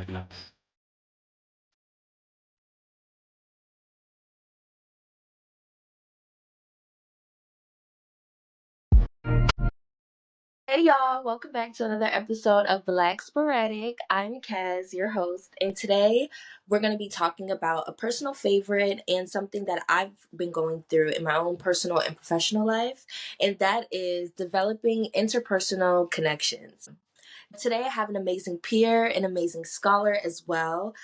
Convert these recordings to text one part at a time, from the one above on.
diagnosed. Hey y'all, welcome back to another episode of Black Sporadic. I'm Kaz, your host, and today we're going to be talking about a personal favorite and something that I've been going through in my own personal and professional life, and that is developing interpersonal connections. Today I have an amazing peer, an amazing scholar as well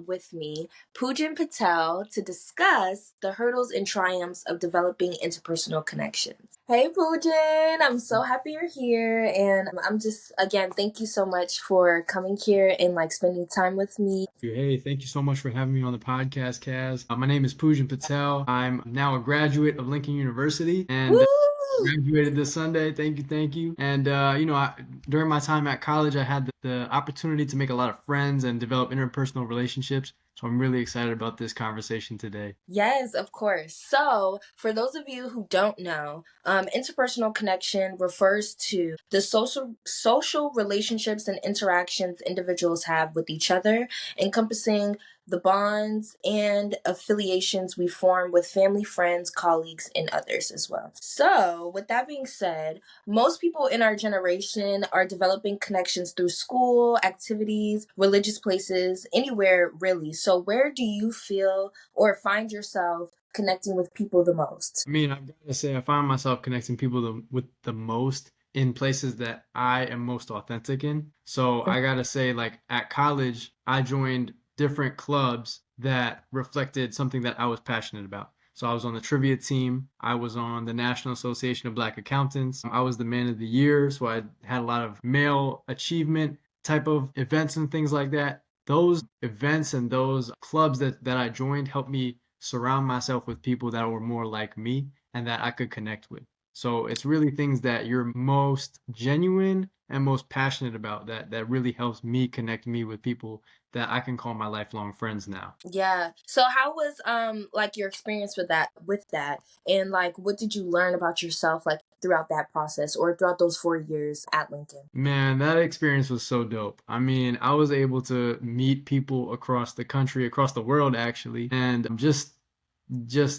with me, Poojan Patel, to discuss the hurdles and triumphs of developing interpersonal connections. Hey Poojan, I'm so happy you're here, and I'm just, again, thank you so much for coming here and like spending time with me. Hey, thank you so much for having me on the podcast, Kaz. My name is Poojan Patel. I'm now a graduate of Lincoln University and Woo! graduated this Sunday. Thank you, thank you. And during my time at college, I had the opportunity to make a lot of friends and develop interpersonal relationships. So I'm really excited about this conversation today. Yes, of course. So, for those of you who don't know, interpersonal connection refers to the social relationships and interactions individuals have with each other, encompassing the bonds and affiliations we form with family, friends, colleagues, and others as well. So, with that being said, most people in our generation are developing connections through school, activities, religious places, anywhere really. So, where do you feel or find yourself connecting with people the most? I mean, I've got to say, I find myself connecting people with the most in places that I am most authentic in. So I got to say, like at college, I joined different clubs that reflected something that I was passionate about. So I was on the trivia team. I was on the National Association of Black Accountants. I was the man of the year. So I had a lot of male achievement type of events and things like that. Those events and those clubs that I joined helped me surround myself with people that were more like me and that I could connect with. So it's really things that you're most genuine and most passionate about that really helps me connect me with people that I can call my lifelong friends now. Yeah. So how was like your experience with that and like what did you learn about yourself like throughout that process or throughout those 4 years at Lincoln? Man, that experience was so dope. I mean, I was able to meet people across the country, across the world actually, and just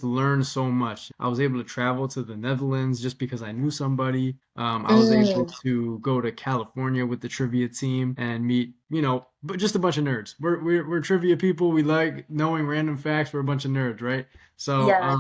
learn so much. I was able to travel to the Netherlands just because I knew somebody. I was able Mm, to go to California with the trivia team and meet, but just a bunch of nerds. We're trivia people. We like knowing random facts. We're a bunch of nerds, right? So, yeah.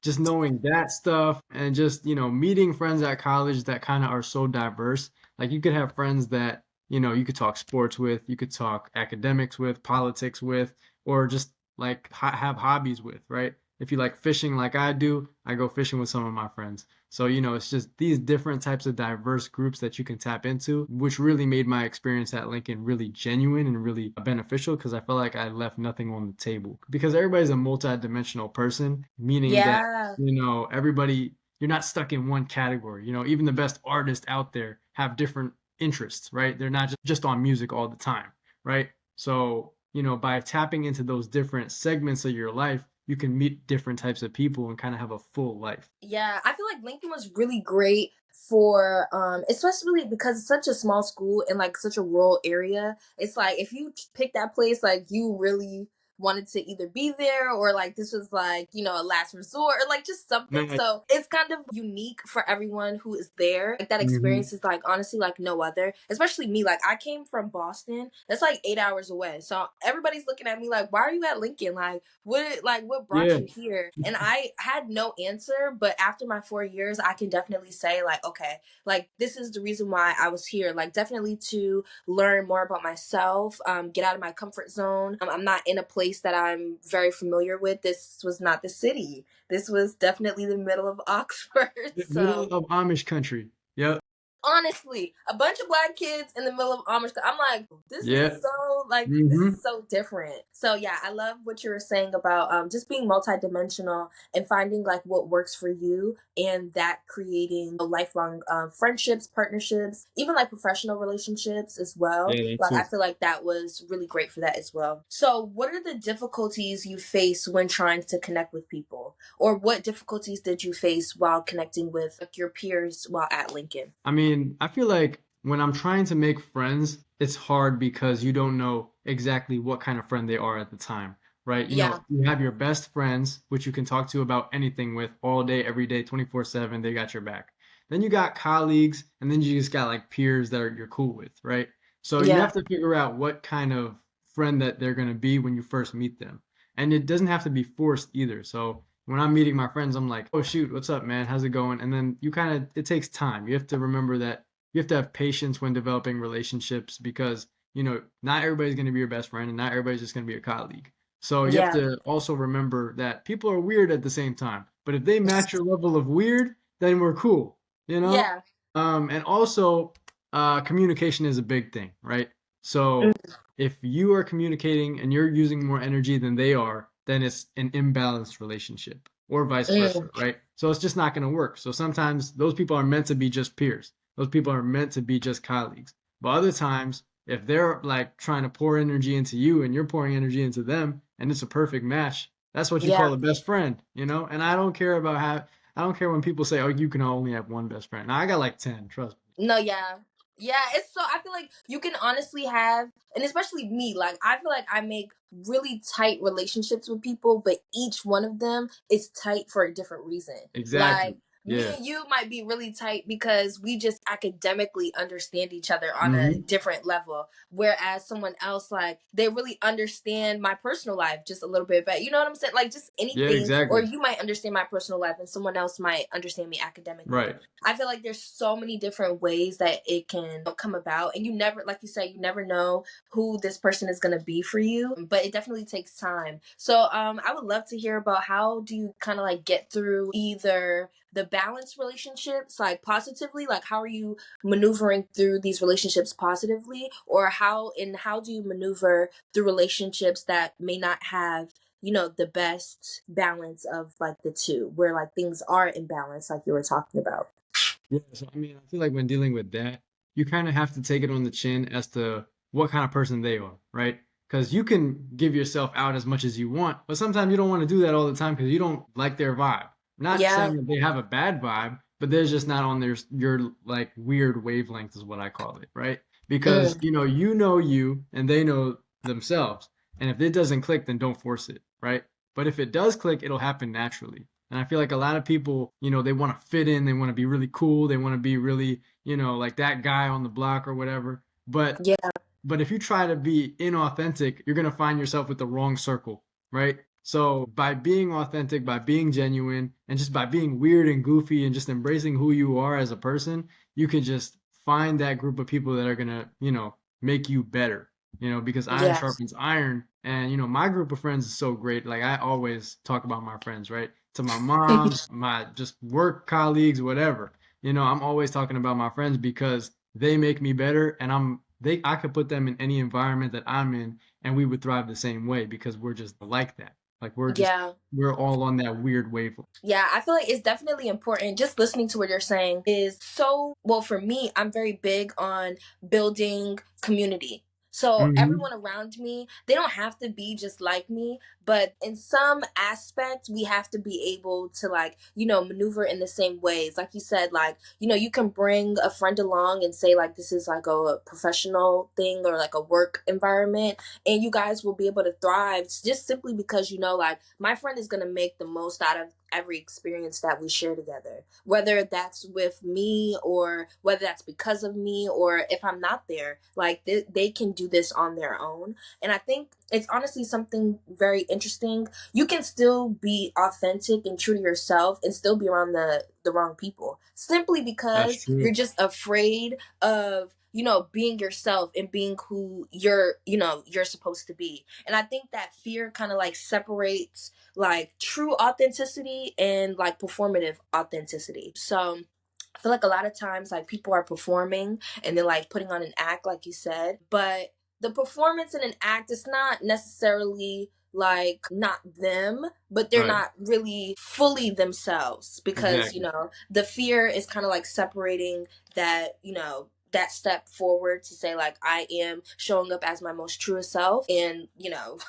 just knowing that stuff and just, meeting friends at college that kind of are so diverse. Like you could have friends that, you could talk sports with, you could talk academics with, politics with, or just like have hobbies with, right? If you like fishing like I do, I go fishing with some of my friends. So, it's just these different types of diverse groups that you can tap into, which really made my experience at Lincoln really genuine and really beneficial because I felt like I left nothing on the table. Because everybody's a multi-dimensional person, meaning that, Yeah. everybody, you're not stuck in one category. Even the best artists out there have different interests, right? They're not just on music all the time, right? So, by tapping into those different segments of your life, you can meet different types of people and kind of have a full life. Yeah, I feel like Lincoln was really great for especially because it's such a small school in like such a rural area. It's like if you pick that place like you really wanted to either be there or like this was like, a last resort or like just something. Man, So it's kind of unique for everyone who is there. Like that mhm. experience is like honestly like no other. Especially me. Like I came from Boston. That's like 8 hours away. So everybody's looking at me like, why are you at Lincoln? What brought Yeah. you here? And I had no answer, but after my 4 years, I can definitely say like, okay, like this is the reason why I was here. Like definitely to learn more about myself, get out of my comfort zone. I'm not in a place that I'm very familiar with. This was not the city. This was definitely the middle of Oxford. The middle So of Amish country. Yep. honestly, a bunch of black kids in the middle of Amish. I'm like, Yeah. this Hmm. is so different. So yeah, I love what you were saying about just being multidimensional and finding like what works for you, and that creating lifelong friendships, partnerships, even like professional relationships as well. Yeah, that Like I too. feel like that was really great for that as well. So, what are the difficulties you face when trying to connect with people, or what difficulties did you face while connecting with like, your peers while at Lincoln? I mean, I feel like when I'm trying to make friends, it's hard because you don't know exactly what kind of friend they are at the time, right? Yeah. You have your best friends, which you can talk to about anything with all day, every day, 24/7. They got your back. Then you got colleagues, and then you just got like peers that you're cool with, right? So you Yeah. have to figure out what kind of friend that they're going to be when you first meet them. And it doesn't have to be forced either. So when I'm meeting my friends, I'm like, oh, shoot, what's up, man? How's it going? And then it takes time. You have to remember that you have to have patience when developing relationships because, not everybody's going to be your best friend and not everybody's just going to be a colleague. So you have Yeah. to also remember that people are weird at the same time. But if they match your level of weird, then we're cool, you know? Yeah. And also, communication is a big thing, right? So Mm, if you are communicating and you're using more energy than they are, then it's an imbalanced relationship or vice versa, mm, right? So it's just not going to work. So sometimes those people are meant to be just peers. Those people are meant to be just colleagues. But other times, if they're like trying to pour energy into you and you're pouring energy into them and it's a perfect match, that's what you call yeah. a best friend, you know? And I don't care when people say, "Oh, you can only have one best friend." Now I got like 10, trust No, yeah. Yeah, it's so I feel like you can honestly have, and especially me, like I feel like I make really tight relationships with people, but each one of them is tight for a different reason. me. Like Exactly. me Yeah. and you might be really tight because we just academically understand each other on a Mhm. different level. Whereas someone else, like, they really understand my personal life just a little bit better. You know what I'm saying? Like, just Yeah, anything, or exactly. you might understand my personal life and someone else might understand me academically. Right. I feel like there's so many different ways that it can come about, and you never, like you said, you never know who this person is going to be for you, but it definitely takes time. So I would love to hear about how do you kind of like get through either the balanced relationships like positively, like how are you maneuvering through these relationships positively, or how do you maneuver through relationships that may not have the best balance of like the two, where like things are imbalanced like you were talking about. Yeah, so I mean, I feel like when dealing with that, you kind of have to take it on the chin as to what kind of person they are, right? Because you can give yourself out as much as you want, but sometimes you don't want to do that all the time because you don't like their vibe. Not Yeah. saying that they have a bad vibe, but they're just not on your like weird wavelength is what I call it, right? Because Mm, you know you and they know themselves. And if it doesn't click, then don't force it, right? But if it does click, it'll happen naturally. And I feel like a lot of people, they want to fit in, they want to be really cool, they want to be really, like that guy on the block or whatever. But yeah. but if you try to be inauthentic, you're going to find yourself with the wrong circle, right? So by being authentic, by being genuine, and just by being weird and goofy and just embracing who you are as a person, you can just find that group of people that are going to, make you better, because iron Yeah. sharpens iron. And, my group of friends is so great. Like I always talk about my friends, right? To my mom, my just work colleagues, whatever. I'm always talking about my friends because they make me better and I could put them in any environment that I'm in and we would thrive the same way because we're just like that. Like Yeah. we're all on that weird wave. Yeah, I feel like it's definitely important. Just listening to what you're saying is so, well, for me, I'm very big on building community. So Hmm. everyone around me, they don't have to be just like me, but in some aspects, we have to be able to like, maneuver in the same ways. Like you said, like, you can bring a friend along and say like this is like a professional thing or like a work environment, and you guys will be able to thrive just simply because like my friend is going to make the most out of every experience that we share together, whether that's with me or whether that's because of me, or if I'm not there, like they can do this on their own. And I think it's honestly something very interesting. You can still be authentic and true to yourself and still be around the wrong people simply That's because you're true. just afraid of being yourself and being who you're supposed to be. And I think that fear kind of like separates like true authenticity and like performative authenticity. So I feel like a lot of times like people are performing and they're like putting on an act, like you said, but the performance in an act is not necessarily like not them, but they're Right. not really fully themselves because Exactly. the fear is kind of like separating that that step forward to say like I am showing up as my most truest self, and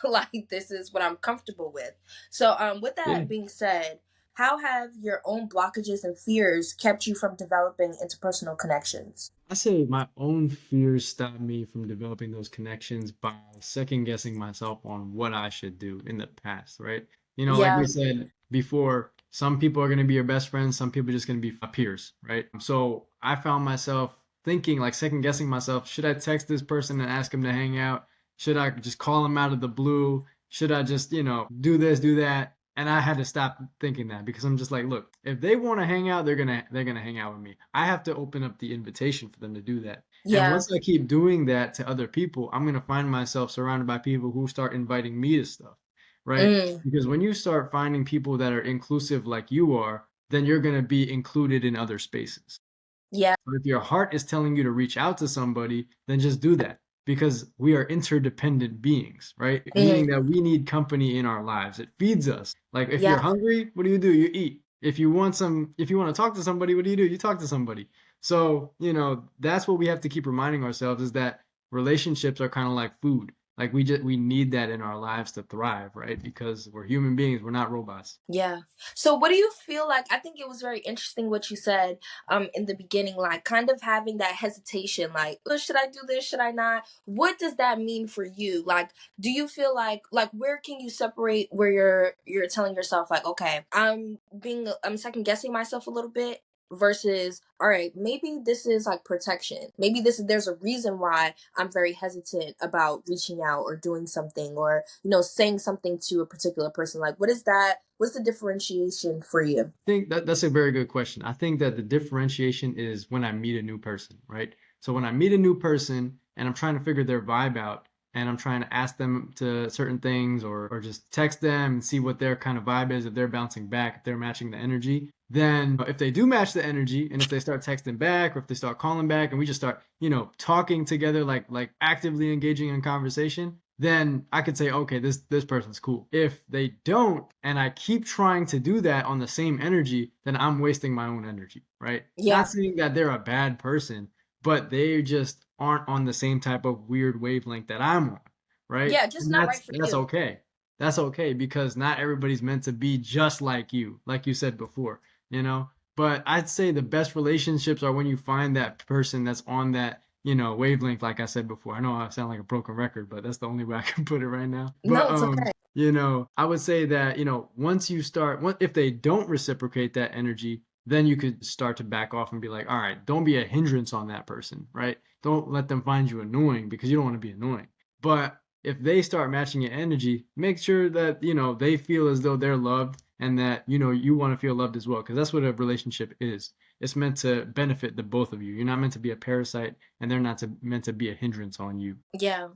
like this is what I'm comfortable with. So with Yeah. that being said, how have your own blockages and fears kept you from developing interpersonal connections? I say my own fears stopped me from developing those connections by second guessing myself on what I should do in the past, right? Like we Yeah. said before, some people are going to be your best friends, some people are just going to be peers, right? So I found myself thinking, like second guessing myself, should I text this person and ask him to hang out? Should I just call him out of the blue? Should I just, do this, do that? And I had to stop thinking that because I'm just like, look, if they want to hang out, they're gonna hang out with me. I have to open up the invitation for them to do that. And Yeah. once I keep doing that to other people, I'm gonna find myself surrounded by people who start inviting me to stuff, right? Mm, Because when you start finding people that are inclusive like you are, then you're gonna be included in other spaces. yeah. But if your heart is telling you to reach out to somebody, then just do that because we are interdependent beings, right? Meaning Mm, that we need company in our lives. It feeds us. Like if you're yeah. hungry, what do? You eat. If you want to talk to somebody, what do? You talk to somebody. So, that's what we have to keep reminding ourselves is that relationships are kind of like food. Like we need that in our lives to thrive, right? Because we're human beings, we're not robots. Yeah. So what do you feel like? I think it was very interesting what you said in the beginning, like kind of having that hesitation, like, oh, should I do this? Should I not? What does that mean for you? Like, do you feel like where can you separate where you're telling yourself like, okay, I'm second guessing myself a little bit versus all right, maybe this is like protection. Maybe there's a reason why I'm very hesitant about reaching out or doing something or saying something to a particular person. Like what is that? What's the differentiation for you? Think that's a very good question. I think that the differentiation is when I meet a new person, right? So when I meet a new person and I'm trying to figure their vibe out and I'm trying to ask them to certain things or just text them and see what their kind of vibe is, if they're bouncing back, if they're matching the energy, then if they do match the energy and if they start texting back or if they start calling back and we just start, talking together like actively engaging in conversation, then I could say, okay, this person's cool. If they don't, and I keep trying to do that on the same energy, then I'm wasting my own energy, right? Not Yeah. saying that they're a bad person, but they just aren't on the same type of weird wavelength that I'm on, right? Yeah, just And not right for that's you. okay. That's okay because not everybody's meant to be just like you said before, you know? But I'd say the best relationships are when you find that person that's on that wavelength, like I said before. I know I sound like a broken record, but that's the only way I can put it right now. But No, it's okay. I would say that, once you start, if they don't reciprocate that energy, then you could start to back off and be like, all right, don't be a hindrance on that person, right? Don't let them find you annoying because you don't want to be annoying. But if they start matching your energy, make sure that, they feel as though they're loved and that, you want to feel loved as well. Because that's what a relationship is. It's meant to benefit the both of you. You're not meant to be a parasite and they're not meant to be a hindrance on you. Yeah.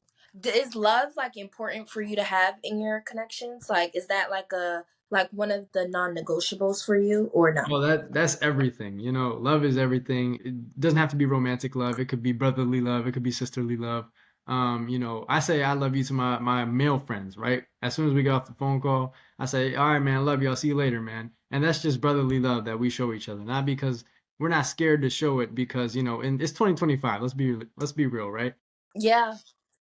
Is love like important for you to have in your connections? Like is that like one of the non-negotiables for you or no? Well, that's everything. Love is everything. It doesn't have to be romantic love. It could be brotherly love. It could be sisterly love. I say I love you to my male friends, right? As soon as we get off the phone call, I say, all right, man, I love you. I'll see you later, man. And that's just brotherly love that we show each other, not because we're not scared to show it because, and it's 2025. Let's be real, right? Yeah.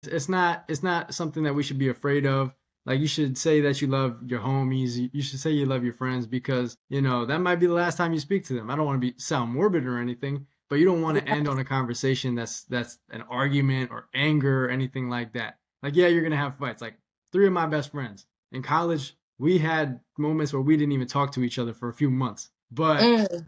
It's not something that we should be afraid of. Like you should say that you love your homies. You should say you love your friends because that might be the last time you speak to them. I don't want to be sound morbid or anything, but you don't want to Yeah. end on a conversation that's an argument or anger or anything like that. Like yeah, you're gonna have fights. Like three of my best friends in college, we had moments where we didn't even talk to each other for a few months, but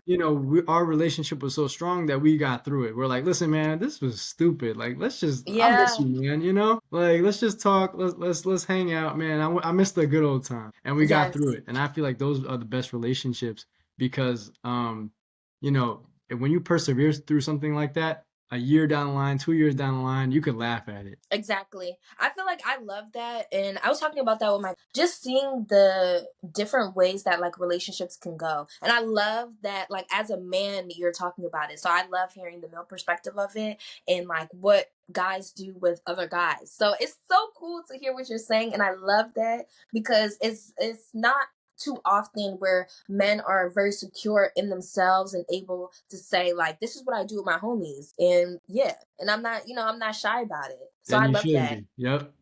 Mm, our relationship was so strong that we got through it. We're like, listen, man, this was stupid. Like, I miss yeah. you, man. Like, let's just talk. Let's hang out, man. I miss the good old time, and we got through Yes. it. And I feel like those are the best relationships because, you know, when you persevere through something like that, a year down the line, 2 years down the line, you could laugh at it. Exactly. I feel like I love that. And I was talking about that with my just seeing the different ways that like relationships can go. And I love that like as a man you're talking about it. So I love hearing the male perspective of it and like what guys do with other guys. So it's so cool to hear what you're saying and I love that because it's not too often where men are very secure in themselves and able to say like this is what I do with my homies and yeah and I'm not I'm not shy about it so And I you love shouldn't that. be. Yep.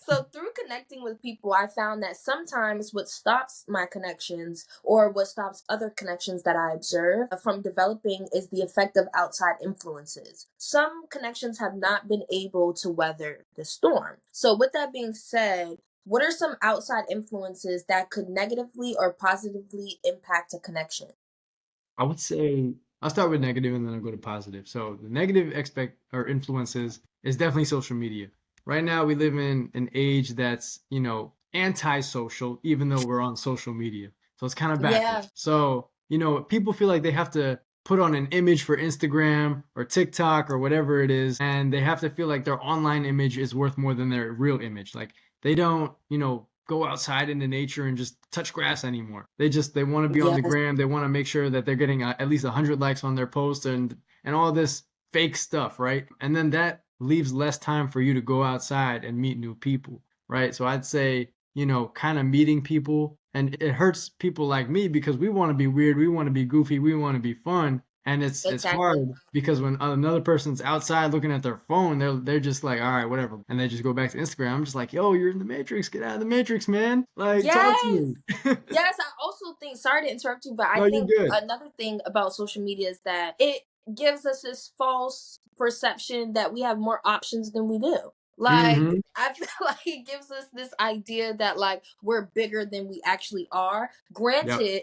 So through connecting with people, I found that sometimes what stops my connections or what stops other connections that I observe from developing is the effect of outside influences. Some connections have not been able to weather the storm. So with that being said, what are some outside influences that could negatively or positively impact a connection? I would say I'll start with negative and then I'll go to positive. So the negative expect or influences is definitely social media. Right now we live in an age that's, anti-social, even though we're on social media. So it's kind of Yeah, backwards. So, people feel like they have to put on an image for Instagram or TikTok or whatever it is, and they have to feel like their online image is worth more than their real image. Like they don't, go outside into nature and just touch grass anymore. They want to be on the yes, gram. They want to make sure that they're getting at least 100 likes on their post and all this fake stuff, right? And then that leaves less time for you to go outside and meet new people, right? So I'd say, kind of meeting people, and it hurts people like me because we want to be weird, we want to be goofy, we want to be fun, and it's exactly. hard because when another person's outside looking at their phone, they're just like, all right, whatever, and they just go back to Instagram. I'm just like, yo, you're in the Matrix. Get out of the Matrix, man. Like, talk to Yes. me. Yes, I also think, sorry to interrupt you, but I No, you're think good. another thing about social media is that it gives us this false perception that we have more options than we do. Like, Mm-hmm. I feel like it gives us this idea that like we're bigger than we actually are. Yep. Granted,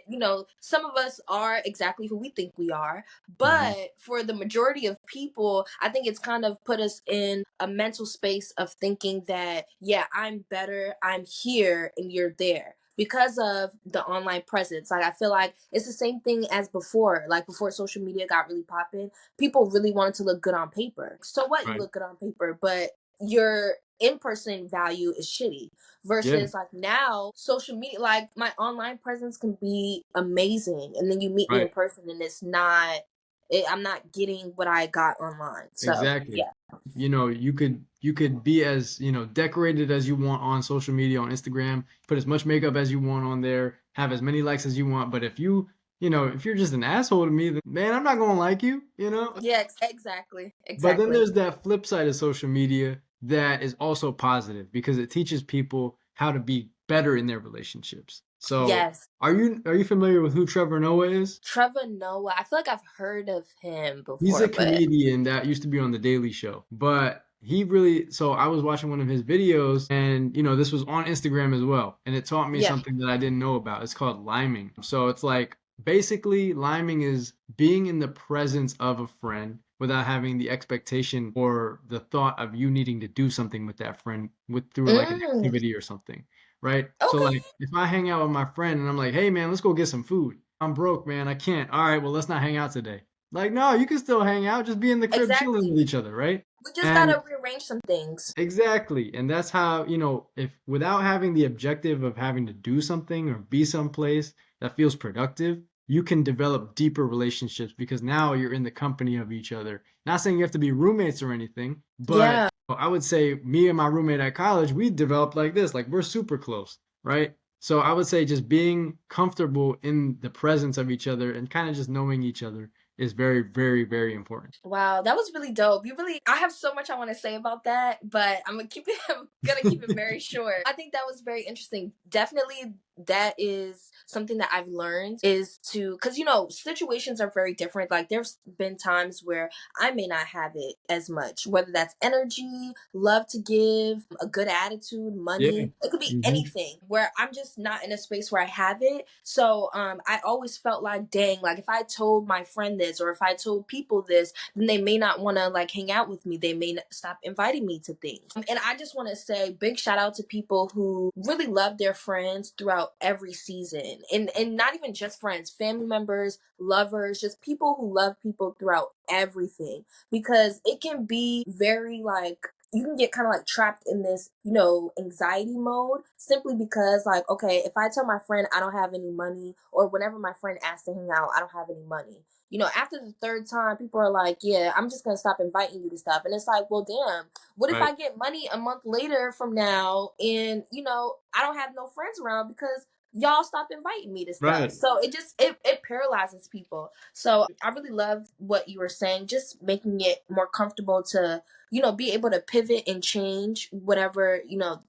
some of us are exactly who we think we are, Mm-hmm. but for the majority of people, I think it's kind of put us in a mental space of thinking that, yeah, I'm better, I'm here, and you're there because of the online presence. Like I feel like it's the same thing as before. Like before social media got really popping, people really wanted to look good on paper. So what, you Right. look good on paper, but your in-person value is shitty. Yeah. Versus like now, social media, like my online presence can be amazing, and then you meet me in Right. person, and I'm not getting what I got online. So Exactly. yeah. You could be as, decorated as you want on social media, on Instagram, put as much makeup as you want on there, have as many likes as you want, but if you're just an asshole to me, then man, I'm not going to like you. Yeah, exactly. But then Exactly. there's that flip side of social media that is also positive because it teaches people how to be better in their relationships. So, Yes. are you familiar with who Trevor Noah is? Trevor Noah. I feel like I've heard of him He's a before, but comedian that used to be on The Daily Show, but so I was watching one of his videos, and this was on Instagram as well, and it taught me yeah. something that I didn't know about. It's called liming. So it's like basically liming is being in the presence of a friend without having the expectation or the thought of you needing to do something with that friend through like an Mm, activity or something, right? So okay. like if I hang out with my friend and I'm like, "Hey man, let's go get some food." I'm broke, man. I can't. All right, well, let's not hang out today. Like, no, you can still hang out, just be in the crib chilling Exactly. with each other, right? We just And gotta rearrange some things. exactly. And that's how, if without having the objective of having to do something or be someplace that feels productive, you can develop deeper relationships because now you're in the company of each other. Not saying you have to be roommates or anything, but Yeah. I would say me and my roommate at college, we developed like this, like we're super close, right? So I would say just being comfortable in the presence of each other and kind of just knowing each other is very, very, very important. Wow, that was really dope. I have so much I want to say about that, but I'm gonna keep it very short. I think that was very interesting. Definitely that is something that I've learned is to, cuz situations are very different. Like there's been times where I may not have it as much, whether that's energy, love to give, a good attitude, Yeah. money. It could be Hmm. anything where I'm just not in a space where I have it. So, I always felt like, dang, like if I told my friend this or if I told people this, then they may not want to like hang out with me. They may stop inviting me to things. And I just want to say big shout out to people who really love their friends throughout every season. And not even just friends, family members, lovers, just people who love people throughout everything, because it can be very like you can get kind of like trapped in this, anxiety mode simply because, like, okay, if I tell my friend I don't have any money, or whenever my friend asks to hang out, I don't have any money. After the third time, people are like, yeah, I'm just going to stop inviting you to stuff. And it's like, well, damn, what if Right. I get money a month later from now and, I don't have no friends around because y'all stop inviting me to stuff. Right. So it paralyzes people. So I really love what you were saying, just making it more comfortable to, be able to pivot and change whatever,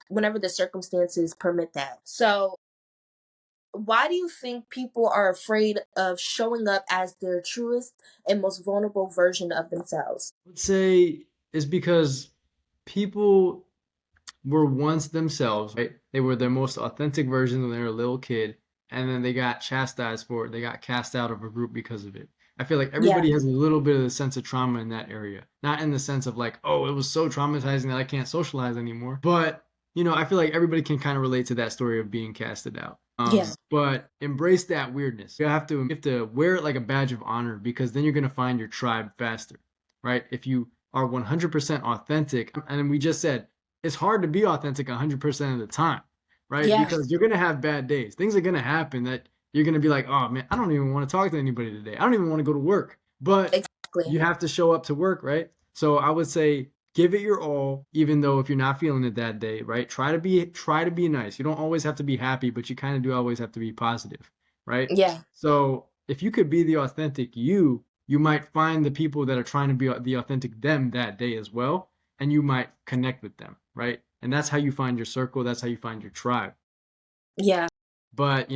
whenever the circumstances permit that. So why do you think people are afraid of showing up as their truest and most vulnerable version of themselves? I would say it's because people were once themselves, right? They were their most authentic version when they were a little kid, and then they got chastised for it. They got cast out of a group because of it. I feel like Yeah. everybody has a little bit of a sense of trauma in that area. Not in the sense of like, oh, it was so traumatizing that I can't socialize anymore. But, I feel like everybody can kind of relate to that story of being casted out. Yeah. But embrace that weirdness. You have to wear it like a badge of honor because then you're gonna find your tribe faster, right? If you are 100% authentic, and we just said it's hard to be authentic 100% of the time, right? Yeah. Because you're going to have bad days. Things are going to happen that you're going to be like, oh man, I don't even want to talk to anybody today. I don't even want to go to work. But Exactly. you have to show up to work, right? So I would say give it your all, even though if you're not feeling it that day, right? Try to be nice. You don't always have to be happy, but you kind of do always have to be positive, right? Yeah. So if you could be the authentic you might find the people that are trying to be the authentic them that day as well, and you might connect with them, right? And that's how you find your circle, that's how you find your tribe. Yeah. But,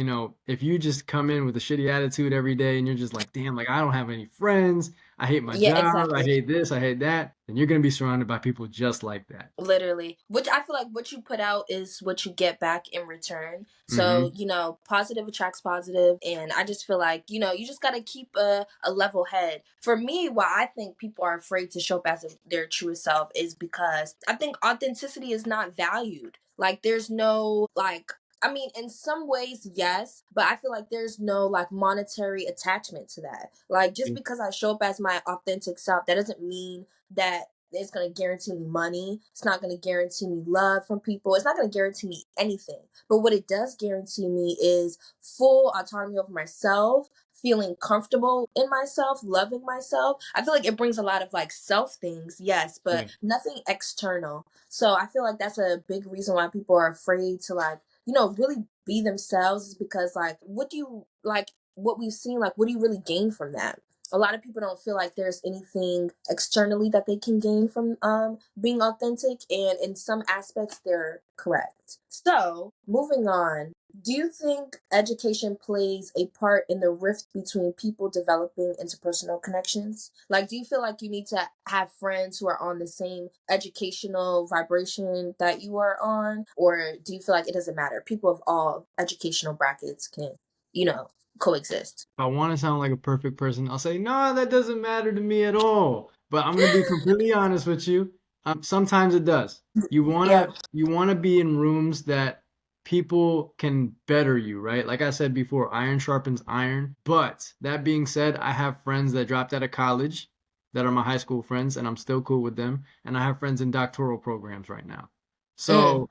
if you just come in with a shitty attitude every day and you're just like, damn, like I don't have any friends, I hate my Yeah, job, I exactly. hate this, I hate that, then you're going to be surrounded by people just like that. Literally. Which I feel like what you put out is what you get back in return. So, Mhm. positive attracts positive. And I just feel like, you just got to keep a level head. For me, why I think people are afraid to show up as their truest self is because I think authenticity is not valued. Like, there's no, like, I mean, in some ways, yes, but I feel like there's no like monetary attachment to that. Like, just because I show up as my authentic self, that doesn't mean that it's going to guarantee me money. It's not going to guarantee me love from people. It's not going to guarantee me anything. But what it does guarantee me is full autonomy over myself, feeling comfortable in myself, loving myself. I feel like it brings a lot of like self things, yes, but Yeah. nothing external. So I feel like that's a big reason why people are afraid to like, really be themselves, is because like, what do you like, what we've seen, like, what do you really gain from that? A lot of people don't feel like there's anything externally that they can gain from being authentic, and in some aspects they're correct. So moving on, do you think education plays a part in the rift between people developing interpersonal connections? Like, do you feel like you need to have friends who are on the same educational vibration that you are on, or do you feel like it doesn't matter, people of all educational brackets can, you know coexist? If I want to sound like a perfect person, I'll say, no, that doesn't matter to me at all. But I'm going to be completely honest with you. Sometimes it does. You want Yeah. to you want to be in rooms that people can better you, right? Like I said before, iron sharpens iron. But that being said, I have friends that dropped out of college that are my high school friends, and I'm still cool with them. And I have friends in doctoral programs right now. Mm. So,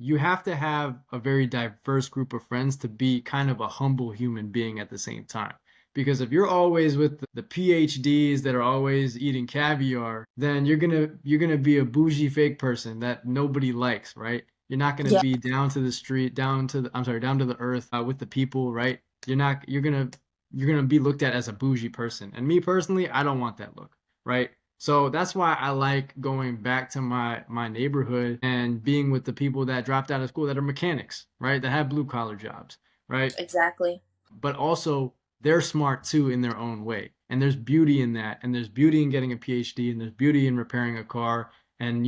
you have to have a very diverse group of friends to be kind of a humble human being at the same time. Because if you're always with the PhDs that are always eating caviar, then you're gonna be a bougie fake person that nobody likes, right? You're not gonna Yeah. be down to the street, down to the earth with the people, right? You're gonna be looked at as a bougie person. And me personally, I don't want that look, right? So that's why I like going back to my neighborhood and being with the people that dropped out of school that are mechanics, right? That have blue collar jobs, right? Exactly. But also they're smart too in their own way. And there's beauty in that. And there's beauty in getting a PhD and there's beauty in repairing a car and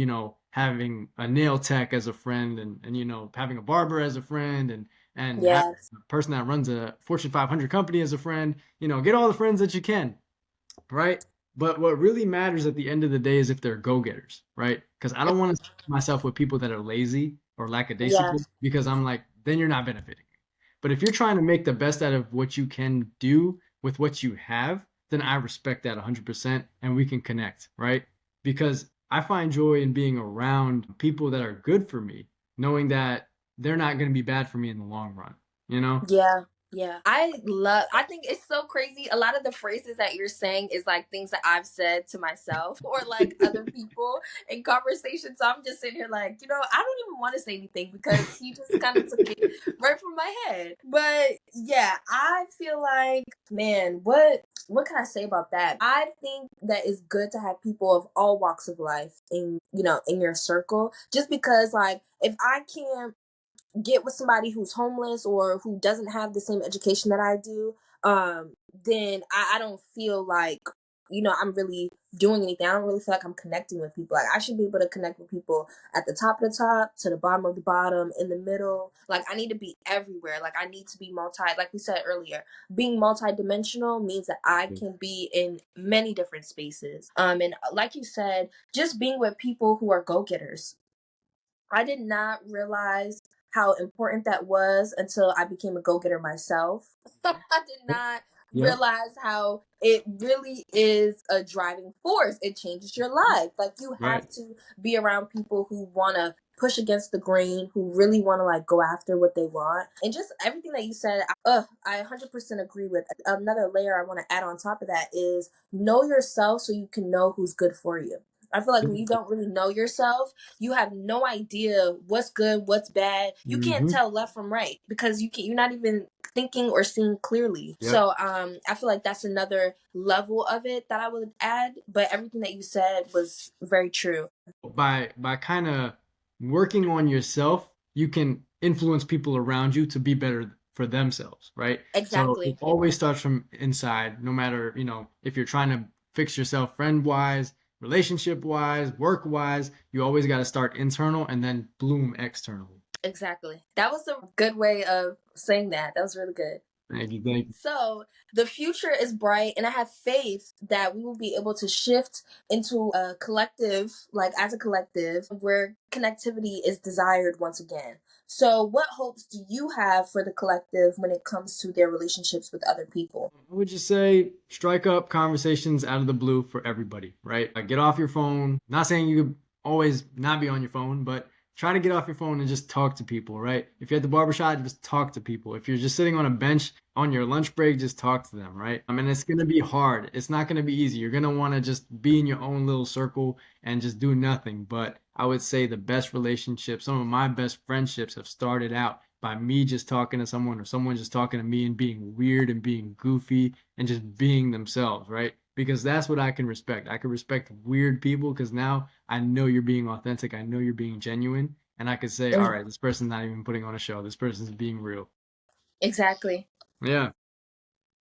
having a nail tech as a friend and having a barber as a friend and having Yes. a person that runs a Fortune 500 company as a friend, get all the friends that you can, right? But what really matters at the end of the day is if they're go-getters, right? Because I don't want to surround myself with people that are lazy or Yeah. lackadaisical because I'm like, then you're not benefiting. But if you're trying to make the best out of what you can do with what you have, then I respect that 100% and we can connect, right? Because I find joy in being around people that are good for me, knowing that they're not going to be bad for me in the long run, you know? Yeah. Yeah. I think it's so crazy. A lot of the phrases that you're saying is like things that I've said to myself or like other people in conversation. So I'm just sitting here like, I don't even want to say anything because he just kind of took it right from my head. But yeah, I feel like, man, what can I say about that? I think that it's good to have people of all walks of life in your circle, just because like if I can't get with somebody who's homeless or who doesn't have the same education that I do, then I don't feel like, I'm really doing anything. I don't really feel like I'm connecting with people. Like I should be able to connect with people at the top of the top, to the bottom of the bottom, in the middle. Like I need to be everywhere. Like I need to be like we said earlier, being multidimensional means that I can be in many different spaces. And like you said, just being with people who are go-getters. I did not realize how important that was until I became a go-getter myself. I did not Yep. realize how it really is a driving force. It changes your life. Like you Right. have to be around people who want to push against the grain, who really want to like go after what they want. And just everything that you said, I 100% agree with. Another layer I want to add on top of that is know yourself so you can know who's good for you. I feel like when you don't really know yourself, you have no idea what's good, what's bad. You can't Mm-hmm. tell left from right because you're not even thinking or seeing clearly. Yep. So I feel like that's another level of it that I would add. But everything that you said was very true. By kind of working on yourself, you can influence people around you to be better for themselves, right? So it Exactly. always starts from inside, no matter, if you're trying to fix yourself friend wise, relationship wise, work wise, you always got to start internal and then bloom externally. Exactly. That was a good way of saying that. That was really good. Thank you. Thank you. So the future is bright, and I have faith that we will be able to shift into a collective, like as a collective, where connectivity is desired once again. So, what hopes do you have for the collective when it comes to their relationships with other people? I would just say strike up conversations out of the blue for everybody, right? Like get off your phone. Not saying you could always not be on your phone, but try to get off your phone and just talk to people, right? If you're at the barbershop, just talk to people. If you're just sitting on a bench on your lunch break, just talk to them, right? I mean, it's going to be hard. It's not going to be easy. You're going to want to just be in your own little circle and just do nothing. But I would say the best relationships, some of my best friendships have started out by me just talking to someone or someone just talking to me and being weird and being goofy and just being themselves, right? Because that's what I can respect. I can respect weird people because now I know you're being authentic. I know you're being genuine. And I could say, all right, this person's not even putting on a show. This person's being real. Exactly. Yeah.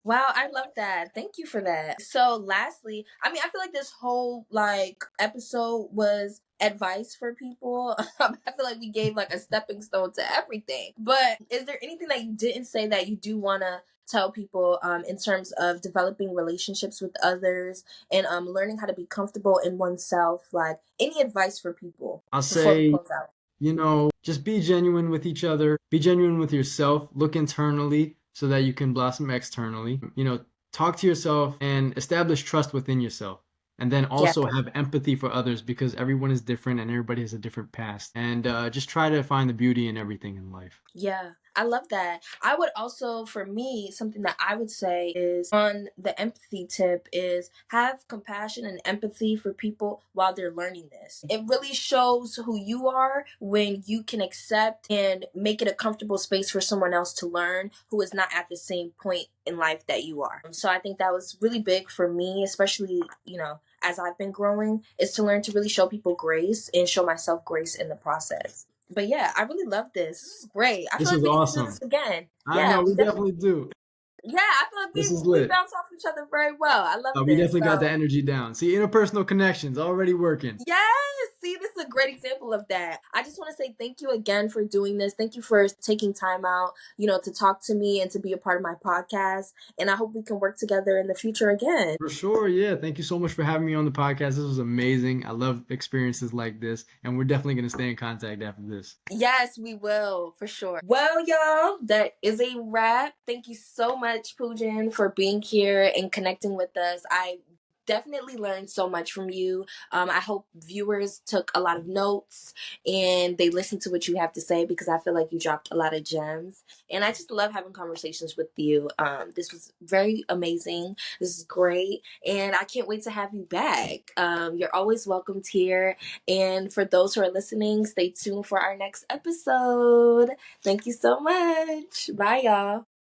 Wow, I love that. Thank you for that. So, lastly, I mean, I feel like this whole like episode was advice for people. I feel like we gave like a stepping stone to everything. But is there anything that you didn't say that you do want to tell people in terms of developing relationships with others and learning how to be comfortable in oneself? Like any advice for people I'll before we say, close out? just be genuine with each other, be genuine with yourself, look internally so that you can blossom externally. Talk to yourself and establish trust within yourself. And then Yeah. also have empathy for others because everyone is different and everybody has a different past. And just try to find the beauty in everything in life. Yeah, I love that. I would also, for me, something that I would say is on the empathy tip is have compassion and empathy for people while they're learning this. It really shows who you are when you can accept and make it a comfortable space for someone else to learn who is not at the same point in life that you are. So I think that was really big for me, especially, as I've been growing, is to learn to really show people grace and show myself grace in the process. But yeah, I really love this. This is great. I feel This like is we need to do this awesome. again. I Yeah, know we definitely do. I feel like This is we lit. bounce off each other very well. I love We this. definitely got the So energy down. See, interpersonal connections already working. yes, see, this is a great example of that. I just want to say thank you again for doing this. Thank you for taking time out, to talk to me and to be a part of my podcast. And I hope we can work together in the future again. For sure, yeah. Thank you so much for having me on the podcast. This was amazing. I love experiences like this, and we're definitely going to stay in contact after this. Yes, we will, for sure. Well, y'all, that is a wrap. Thank you so much, Poojan, for being here and connecting with us. I definitely learned so much from you. I hope viewers took a lot of notes and they listened to what you have to say, because I feel like you dropped a lot of gems. And I just love having conversations with you. This was very amazing. This is great. And I can't wait to have you back. You're always welcomed here. And for those who are listening, stay tuned for our next episode. Thank you so much. Bye, y'all.